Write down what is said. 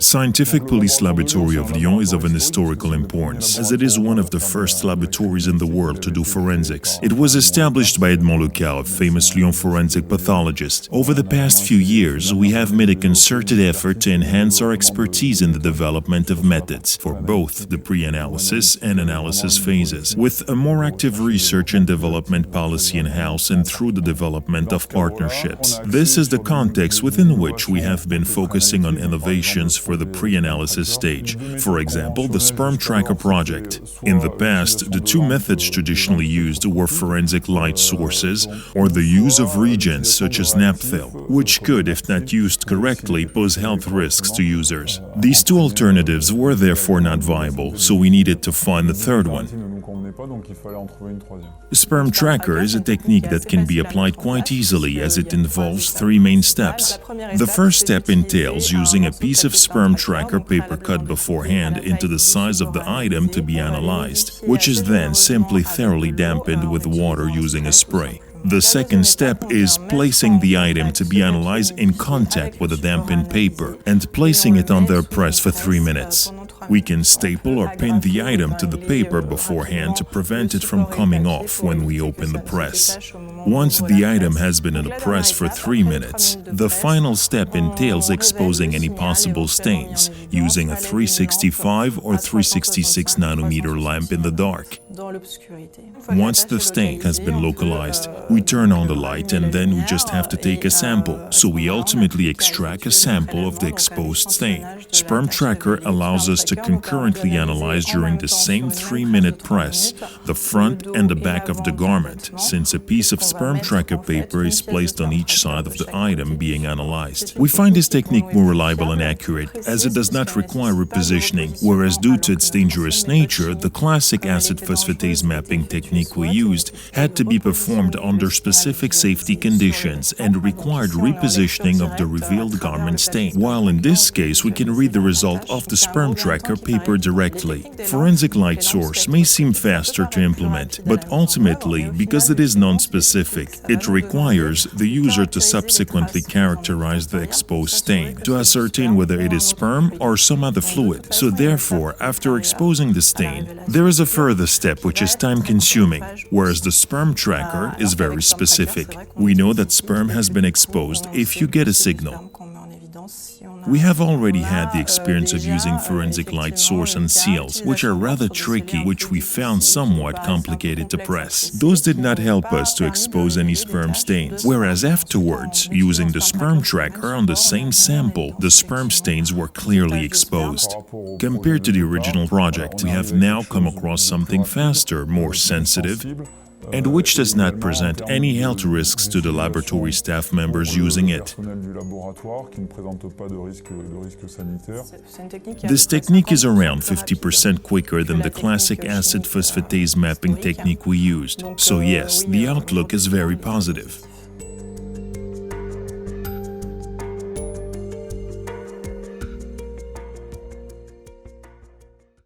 Scientific Police Laboratory of Lyon is of an historical importance, as it is one of the first laboratories in the world to do forensics. It was established by Edmond Lecar, a famous Lyon forensic pathologist. Over the past few years, we have made a concerted effort to enhance our expertise in the development of methods for both the pre-analysis and analysis phases, with a more active research and development policy in-house and through the development of partnerships. This is the context within which we have been focusing on innovations for the pre-analysis stage. For example, the Sperm Tracker project. In the past, the two methods traditionally used were forensic light sources or the use of reagents such as naphthalene, which could, if not used correctly, pose health risks to users. These two alternatives were therefore not viable, so we needed to find the third one. Sperm Tracker is a technique that can be applied quite easily as it involves three main steps. The first step entails using a piece of Sperm Tracker paper cut beforehand into the size of the item to be analyzed, which is then simply thoroughly dampened with water using a spray. The second step is placing the item to be analyzed in contact with the dampened paper and placing it under a press for 3 minutes. We can staple or pin the item to the paper beforehand to prevent it from coming off when we open the press. Once the item has been in a press for 3 minutes, the final step entails exposing any possible stains using a 365 or 366 nanometer lamp in the dark. Once the stain has been localized, we turn on the light and then we just have to take a sample, so we ultimately extract a sample of the exposed stain. Sperm Tracker allows us to concurrently analyze during the same 3-minute press the front and the back of the garment, since a piece of Sperm Tracker paper is placed on each side of the item being analyzed. We find this technique more reliable and accurate, as it does not require repositioning, whereas due to its dangerous nature, the classic acid phosphatase mapping technique we used had to be performed under specific safety conditions and required repositioning of the revealed garment stain, while in this case we can read the result of the Sperm Tracker paper directly. Forensic light source may seem faster to implement, but ultimately, because it is non-specific, it requires the user to subsequently characterize the exposed stain to ascertain whether it is sperm or some other fluid. So therefore, after exposing the stain, there is a further step which is time-consuming, whereas the Sperm Tracker is very specific. We know that sperm has been exposed if you get a signal. We have already had the experience of using forensic light source and seals, which are rather tricky, which we found somewhat complicated to press. Those did not help us to expose any sperm stains, whereas afterwards, using the Sperm Tracker on the same sample, the sperm stains were clearly exposed. Compared to the original project, we have now come across something faster, more sensitive, and which does not present any health risks to the laboratory staff members using it. This technique is around 50% quicker than the classic acid phosphatase mapping technique we used. So yes, the outlook is very positive.